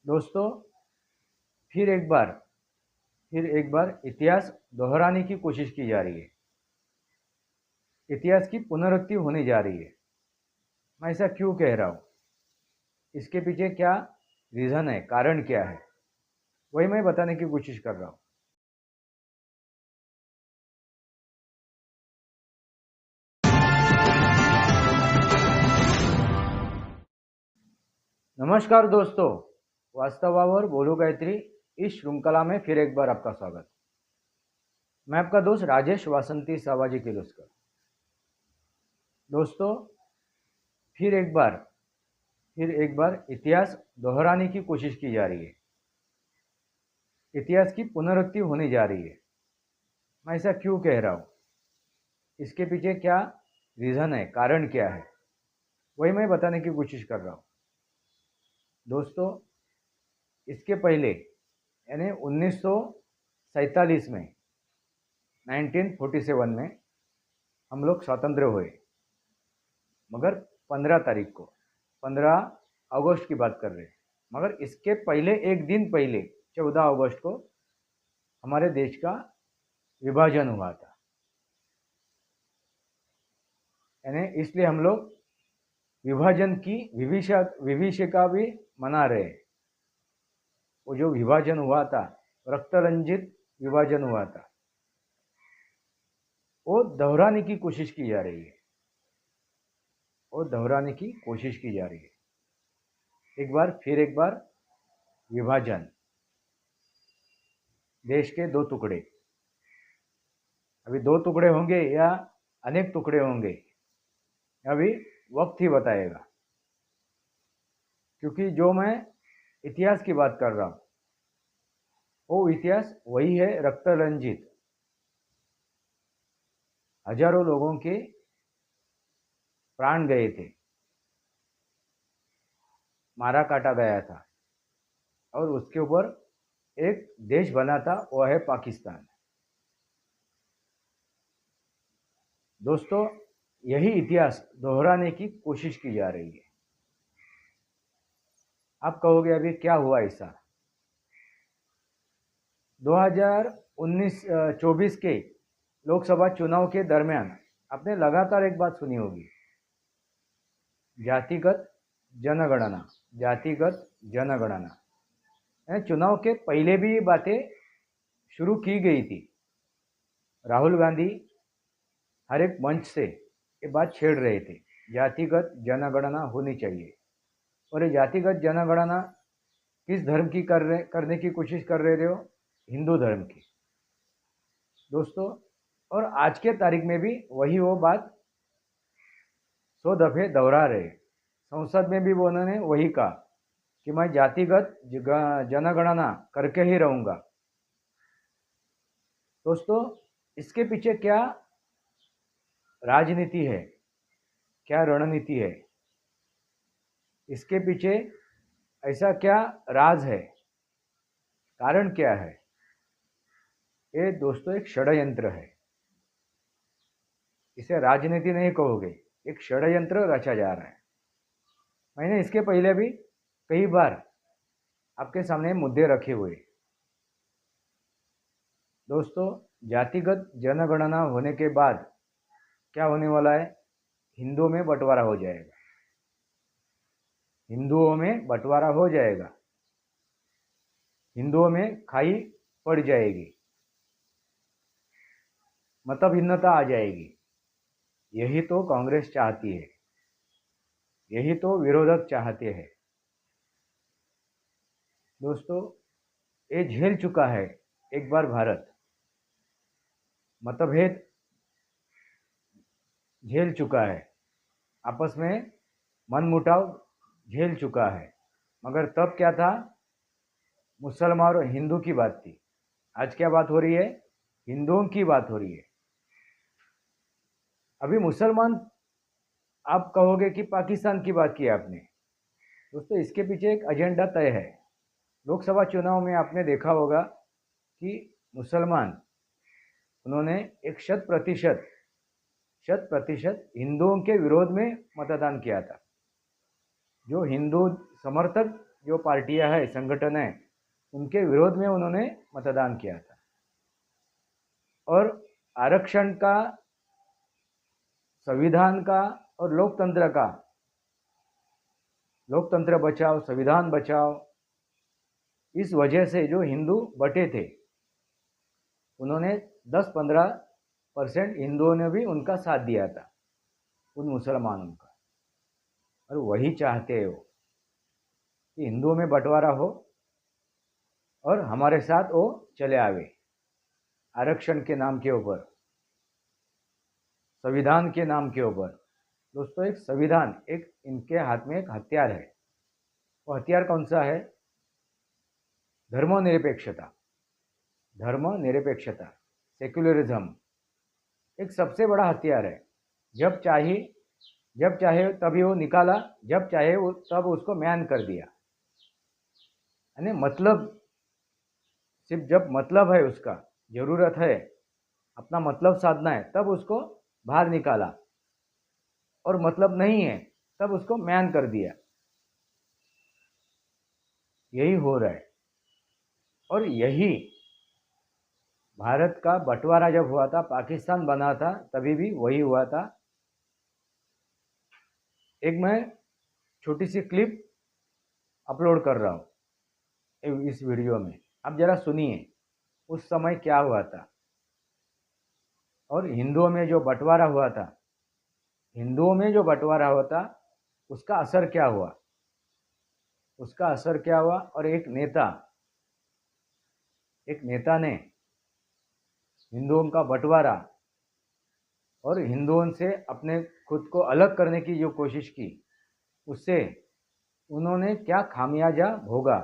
दोस्तों, फिर एक बार इतिहास दोहराने की कोशिश की जा रही है। इतिहास की पुनरुक्ति होने जा रही है। मैं ऐसा क्यों कह रहा हूँ? इसके पीछे क्या रीज़न है, कारण क्या है, वही मैं बताने की कोशिश कर रहा हूँ। नमस्कार दोस्तों, वास्तवावर बोलो गायत्री इस श्रृंखला में फिर एक बार आपका स्वागत। मैं आपका दोस्त राजेश वासंती सावाजी किर्लोस्कर। दोस्तों, फिर एक बार इतिहास दोहराने की कोशिश की जा रही है। इतिहास की पुनरुक्ति होने जा रही है। मैं ऐसा क्यों कह रहा हूँ? इसके पीछे क्या रीज़न है, कारण क्या है, वही मैं बताने की कोशिश कर रहा हूँ। दोस्तों, इसके पहले यानी 1947 में 1947 में हम लोग स्वतंत्र हुए, मगर 15 तारीख को 15 अगस्त की बात कर रहे हैं। मगर इसके पहले एक दिन पहले 14 अगस्त को हमारे देश का विभाजन हुआ था। यानी इसलिए हम लोग विभाजन की विभीषिका भी मना रहे हैं। वो जो विभाजन हुआ था, रक्त रंजित विभाजन हुआ था, वो दोहराने की कोशिश की जा रही है। वो दोहराने की कोशिश की जा रही है। एक बार विभाजन, देश के दो टुकड़े। अभी दो टुकड़े होंगे या अनेक टुकड़े होंगे, अभी वक्त ही बताएगा। क्योंकि जो मैं इतिहास की बात कर रहा हूँ, वो इतिहास वही है, रक्त रंजित। हजारों लोगों के प्राण गए थे, मारा काटा गया था, और उसके ऊपर एक देश बना था, वो है पाकिस्तान। दोस्तों, यही इतिहास दोहराने की कोशिश की जा रही है। आप कहोगे अभी क्या हुआ ऐसा? 2024 के लोकसभा चुनाव के दरमियान आपने लगातार एक बात सुनी होगी, जातिगत जनगणना। जातिगत जनगणना चुनाव के पहले भी ये बातें शुरू की गई थी। राहुल गांधी हर एक मंच से ये बात छेड़ रहे थे, जातिगत जनगणना होनी चाहिए। और ये जातिगत जनगणना किस धर्म की करने की कोशिश कर रहे हो? हिंदू धर्म की। दोस्तों, और आज के तारीख में भी वही वो बात 100 दफे दोहरा रहे। संसद में भी वो उन्होंने वही कहा कि मैं जातिगत जनगणना करके ही रहूंगा। दोस्तों, इसके पीछे क्या राजनीति है, क्या रणनीति है, इसके पीछे ऐसा क्या राज है, कारण क्या है? ये दोस्तों एक षड्यंत्र है। इसे राजनीति नहीं कहोगे, एक षड्यंत्र रचा जा रहा है। मैंने इसके पहले भी कई बार आपके सामने मुद्दे रखे हुए। दोस्तों, जातिगत जनगणना होने के बाद क्या होने वाला है? हिंदुओं में बंटवारा हो जाएगा। हिंदुओं में बंटवारा हो जाएगा, हिंदुओं में खाई पड़ जाएगी, मतभिन्नता आ जाएगी। यही तो कांग्रेस चाहती है, यही तो विरोधक चाहते हैं। दोस्तों, ये झेल चुका है एक बार भारत, मतभेद झेल चुका है, आपस में मनमुटाव झेल चुका है। मगर तब क्या था? मुसलमान और हिंदू की बात थी। आज क्या बात हो रही है? हिंदुओं की बात हो रही है। अभी मुसलमान, आप कहोगे कि पाकिस्तान की बात की आपने। दोस्तों, इसके पीछे एक एजेंडा तय है। लोकसभा चुनाव में आपने देखा होगा कि मुसलमान, उन्होंने एक शत प्रतिशत हिंदुओं के विरोध में मतदान किया था। जो हिंदू समर्थक जो पार्टियां है, संगठन है, उनके विरोध में उन्होंने मतदान किया था। और आरक्षण का, संविधान का और लोकतंत्र का, लोकतंत्र बचाओ संविधान बचाओ, इस वजह से जो हिंदू बटे थे, उन्होंने 10-15% हिंदुओं ने भी उनका साथ दिया था, उन मुसलमानों का। और वही चाहते हो कि हिंदुओं में बंटवारा हो और हमारे साथ वो चले आवे आरक्षण के नाम के ऊपर, संविधान के नाम के ऊपर। दोस्तों, एक संविधान, एक इनके हाथ में एक हथियार है। वो हथियार कौन सा है? धर्मनिरपेक्षता। धर्मनिरपेक्षता, सेक्युलरिज्म एक सबसे बड़ा हथियार है। जब चाहे तभी वो निकाला, जब चाहे वो तब उसको म्यान कर दिया। यानी मतलब, सिर्फ जब मतलब है, उसका जरूरत है, अपना मतलब साधना है, तब उसको बाहर निकाला, और मतलब नहीं है तब उसको म्यान कर दिया। यही हो रहा है। और यही भारत का बंटवारा जब हुआ था, पाकिस्तान बना था, तभी भी वही हुआ था। एक मैं छोटी सी क्लिप अपलोड कर रहा हूँ इस वीडियो में, आप जरा सुनिए उस समय क्या हुआ था और हिंदुओं में जो बंटवारा हुआ था, उसका असर क्या हुआ। और एक नेता ने हिंदुओं का बंटवारा और हिंदुओं से अपने खुद को अलग करने की जो कोशिश की, उससे उन्होंने क्या खामियाजा भोगा।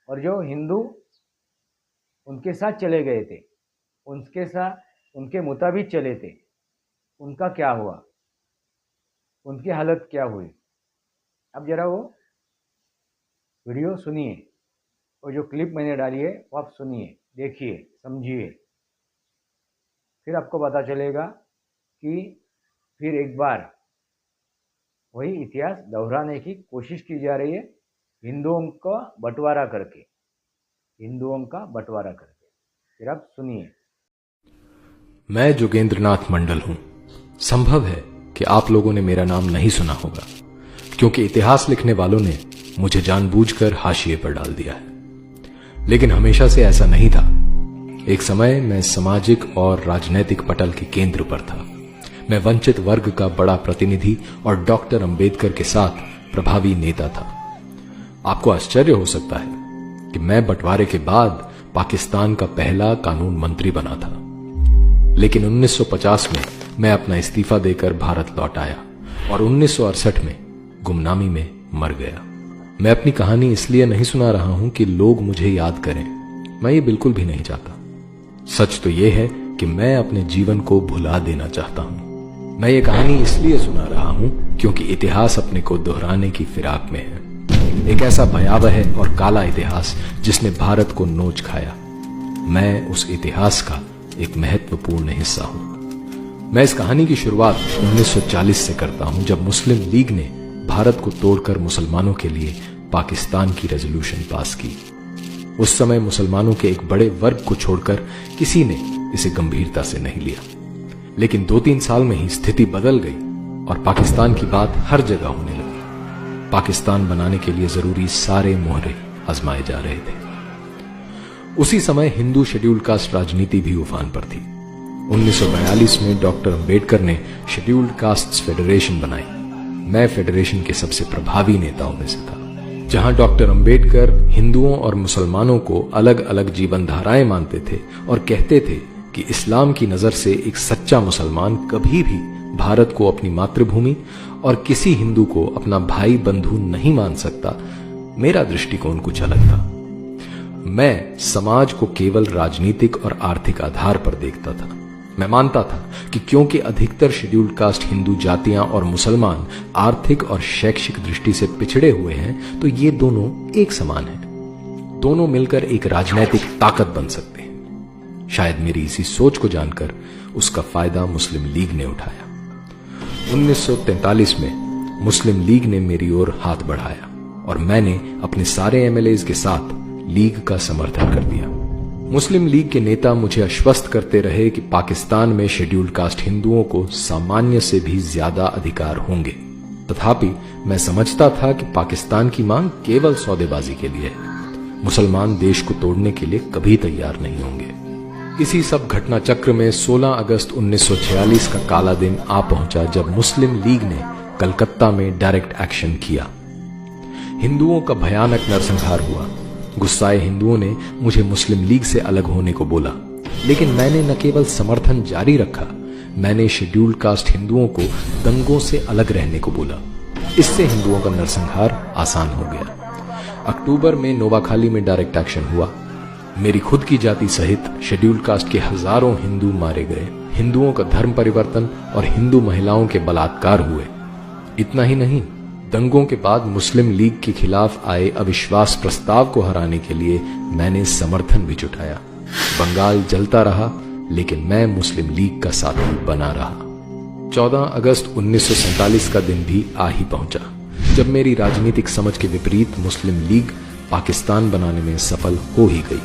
और जो हिंदू उनके साथ चले गए थे, उनके मुताबिक चले थे, उनका क्या हुआ, उनकी हालत क्या हुई। अब जरा वो वीडियो सुनिए, और जो क्लिप मैंने डाली है वो आप सुनिए, देखिए, समझिए, फिर आपको पता चलेगा कि फिर एक बार वही इतिहास दोहराने की कोशिश की जा रही है, हिंदुओं का बंटवारा करके। फिर आप सुनिए। मैं जोगेंद्रनाथ मंडल हूं। संभव है कि आप लोगों ने मेरा नाम नहीं सुना होगा, क्योंकि इतिहास लिखने वालों ने मुझे जानबूझकर हाशिए पर डाल दिया है। लेकिन हमेशा से ऐसा नहीं था। एक समय मैं सामाजिक और राजनैतिक पटल के केंद्र पर था। मैं वंचित वर्ग का बड़ा प्रतिनिधि और डॉक्टर अंबेडकर के साथ प्रभावी नेता था। आपको आश्चर्य हो सकता है कि मैं बंटवारे के बाद पाकिस्तान का पहला कानून मंत्री बना था। लेकिन 1950 में मैं अपना इस्तीफा देकर भारत लौट आया और 1968 में गुमनामी में मर गया। मैं अपनी कहानी इसलिए नहीं सुना रहा हूं कि लोग मुझे याद करें। मैं ये बिल्कुल भी नहीं चाहता। सच तो यह है कि मैं अपने जीवन को भुला देना चाहता हूं। मैं ये कहानी इसलिए सुना रहा हूं क्योंकि इतिहास अपने को दोहराने की फिराक में है। एक ऐसा भयावह और काला इतिहास जिसने भारत को नोच खाया। मैं उस इतिहास का एक महत्वपूर्ण हिस्सा हूं। मैं इस कहानी की शुरुआत 1940 से करता हूं, जब मुस्लिम लीग ने भारत को तोड़कर मुसलमानों के लिए पाकिस्तान की रेजोल्यूशन पास की। उस समय मुसलमानों के एक बड़े वर्ग को छोड़कर किसी ने इसे गंभीरता से नहीं लिया। लेकिन 2-3 साल में ही स्थिति बदल गई और पाकिस्तान की बात हर जगह होने लगी। पाकिस्तान बनाने के लिए जरूरी सारे मोहरे आजमाए जा रहे थे। उसी समय हिंदू शेड्यूल कास्ट राजनीति भी उफान पर थी। 1942 में डॉक्टर अंबेडकर ने शेड्यूल्ड कास्ट्स फेडरेशन बनाई। मैं फेडरेशन के सबसे प्रभावी नेताओं में से था। जहां डॉक्टर अंबेडकर हिंदुओं और मुसलमानों को अलग अलग जीवन धाराएं मानते थे और कहते थे कि इस्लाम की नजर से एक सच्चा मुसलमान कभी भी भारत को अपनी मातृभूमि और किसी हिंदू को अपना भाई बंधु नहीं मान सकता, मेरा दृष्टिकोण कुछ अलग था। मैं समाज को केवल राजनीतिक और आर्थिक आधार पर देखता था। मैं मानता था कि क्योंकि अधिकतर शेड्यूल्ड कास्ट हिंदू जातियां और मुसलमान आर्थिक और शैक्षिक दृष्टि से पिछड़े हुए हैं, तो ये दोनों एक समान हैं। दोनों मिलकर एक राजनीतिक ताकत बन सकते हैं। शायद मेरी इसी सोच को जानकर उसका फायदा मुस्लिम लीग ने उठाया। 1943 में मुस्लिम लीग ने मेरी ओर हाथ बढ़ाया और मैंने अपने सारे एमएलएज के साथ लीग का समर्थन कर दिया। मुस्लिम लीग के नेता मुझे आश्वस्त करते रहे कि पाकिस्तान में शेड्यूल्ड कास्ट हिंदुओं को सामान्य से भी ज्यादा अधिकार होंगे। तथापि मैं समझता था कि पाकिस्तान की मांग केवल सौदेबाजी के लिए है। मुसलमान देश को तोड़ने के लिए कभी तैयार नहीं होंगे। इसी सब घटना चक्र में 16 अगस्त 1946 का काला दिन आ पहुंचा जब मुस्लिम लीग ने कलकत्ता में डायरेक्ट एक्शन किया। हिंदुओं का भयानक नरसंहार हुआ। गुस्साए हिंदुओं ने मुझे मुस्लिम लीग से अलग होने को बोला, लेकिन मैंने न केवल समर्थन जारी रखा, मैंने शेड्यूल्ड कास्ट हिंदुओं को दंगों से अलग रहने को बोला। इससे हिंदुओं का नरसंहार आसान हो गया। अक्टूबर में नोवाखाली में डायरेक्ट एक्शन हुआ। मेरी खुद की जाति सहित शेड्यूल्ड कास्ट के हजारों हिंदू मारे गए। हिंदुओं का धर्म परिवर्तन और हिंदू महिलाओं के बलात्कार हुए। इतना ही नहीं, दंगों के बाद मुस्लिम लीग के खिलाफ आए अविश्वास प्रस्ताव को हराने के लिए मैंने समर्थन भी जुटाया। बंगाल जलता रहा, लेकिन मैं मुस्लिम लीग का साथी बना रहा। 14 अगस्त 1947 का दिन भी आ ही पहुंचा, जब मेरी राजनीतिक समझ के विपरीत मुस्लिम लीग पाकिस्तान बनाने में सफल हो ही गई।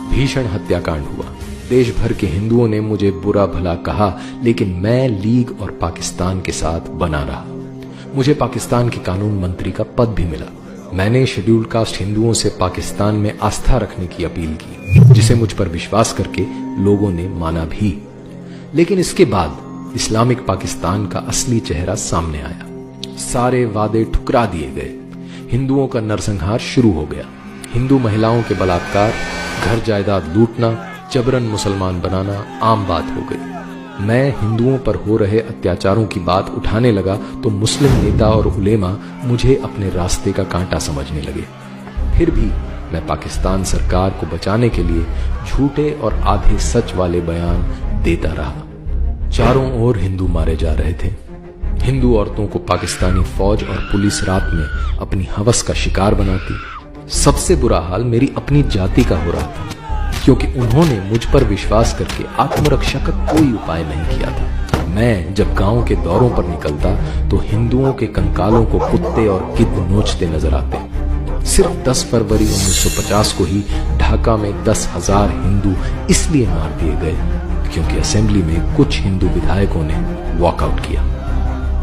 भीषण हत्याकांड हुआ। देश भर के हिंदुओं ने मुझे बुरा भला कहा, लेकिन मैं लीग और पाकिस्तान के साथ बना रहा। मुझे पाकिस्तान के कानून मंत्री का पद भी मिला। मैंने शेड्यूल्ड कास्ट हिंदुओं से पाकिस्तान में आस्था रखने की अपील की, जिसे मुझ पर विश्वास करके लोगों ने माना भी। लेकिन इसके बाद इस्लामिक पाकिस्तान का असली चेहरा सामने आया। सारे वादे ठुकरा दिए गए। हिंदुओं का नरसंहार शुरू हो गया। हिंदू महिलाओं के बलात्कार, घर जायदाद लूटना, जबरन मुसलमान बनाना आम बात हो गई। मैं हिंदुओं पर हो रहे अत्याचारों की बात उठाने लगा तो मुस्लिम नेता और उलेमा मुझे अपने रास्ते का कांटा समझने लगे। फिर भी मैं पाकिस्तान सरकार को बचाने के लिए झूठे और आधे सच वाले बयान देता रहा। चारों ओर हिंदू मारे जा रहे थे। हिंदू औरतों को पाकिस्तानी फौज और पुलिस रात में अपनी हवस का शिकार बनाती। सबसे बुरा हाल मेरी अपनी जाति का हो रहा था, क्योंकि उन्होंने मुझ पर विश्वास करके आत्मरक्षा का कोई उपाय नहीं किया था। मैं जब गांव के दौरों पर निकलता तो हिंदुओं के कंकालों को कुत्ते और गिद्ध नोचते नजर आते। सिर्फ 10 फरवरी 1950 को ही ढाका में 10,000 हिंदू इसलिए मार दिए गए क्योंकि असेंबली में कुछ हिंदू विधायकों ने वॉकआउट किया।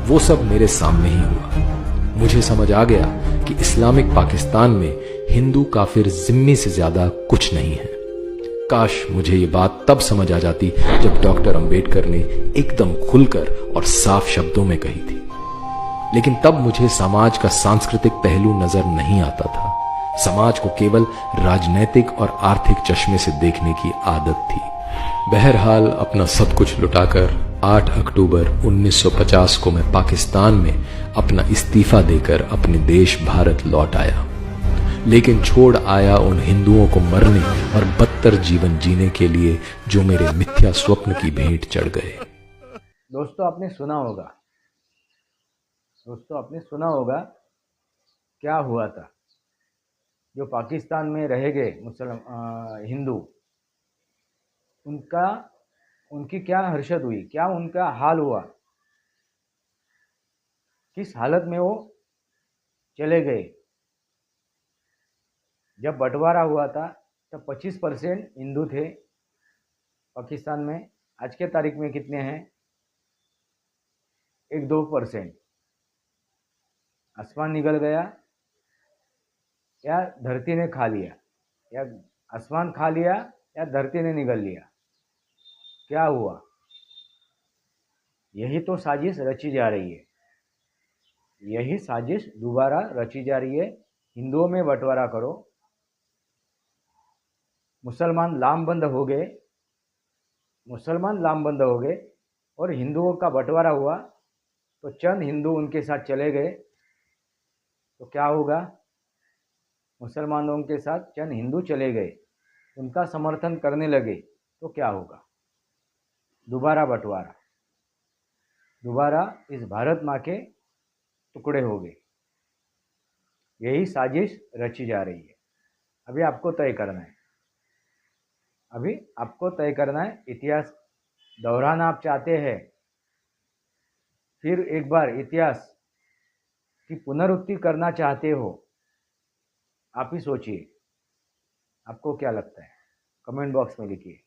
वो सब मेरे सामने ही हुआ। मुझे समझ आ गया कि इस्लामिक पाकिस्तान में हिंदू काफिर जिम्मी से ज्यादा कुछ नहीं है। काश मुझे ये बात तब समझ आ जाती जब डॉक्टर अंबेडकर ने एकदम खुलकर और साफ शब्दों में कही थी। लेकिन तब मुझे समाज का सांस्कृतिक पहलू नजर नहीं आता था। समाज को केवल राजनैतिक और आर्थिक चश्मे से देखने की आदत थी। बहरहाल अपना सब कुछ लुटाकर 8 अक्टूबर 1950 को मैं पाकिस्तान में अपना इस्तीफा देकर अपने देश भारत लौट आया। लेकिन छोड़ आया उन हिंदुओं को मरने और बदतर जीवन जीने के लिए जो मेरे मिथ्या स्वप्न की भेंट चढ़ गए। दोस्तों आपने सुना होगा क्या हुआ था। जो पाकिस्तान में रह गए हिंदू, उनकी क्या हर्षद हुई, क्या उनका हाल हुआ, किस हालत में वो चले गए। जब बंटवारा हुआ था तब 25% हिंदू थे पाकिस्तान में। आज के तारीख में कितने हैं? 1-2%। आसमान निकल गया या धरती ने खा लिया, या आसमान खा लिया या धरती ने निगल लिया। क्या हुआ? यही तो साजिश रची जा रही है। यही साजिश दोबारा रची जा रही है। हिंदुओं में बंटवारा करो। मुसलमान लामबंद हो गए और हिंदुओं का बंटवारा हुआ तो चंद हिंदू उनके साथ चले गए तो क्या होगा? मुसलमानों के साथ चंद हिंदू चले गए, उनका समर्थन करने लगे तो क्या होगा? दोबारा बंटवारा, दोबारा इस भारत माँ के टुकड़े हो गए। यही साजिश रची जा रही है। अभी आपको तय करना है। इतिहास दोहराना आप चाहते हैं, फिर एक बार इतिहास की पुनरुक्ति करना चाहते हो, आप ही सोचिए, आपको क्या लगता है, कमेंट बॉक्स में लिखिए।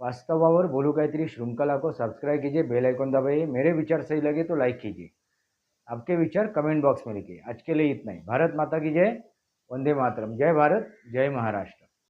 वास्तवावर बोलू काहीतरी श्रृंखला को सब्सक्राइब कीजिए, बेल आइकॉन दबाइए। मेरे विचार सही लगे तो लाइक कीजिए। आपके विचार कमेंट बॉक्स में लिखिए। आज के लिए इतना ही। भारत माता की जय, वंदे मातरम। जय भारत, जय महाराष्ट्र।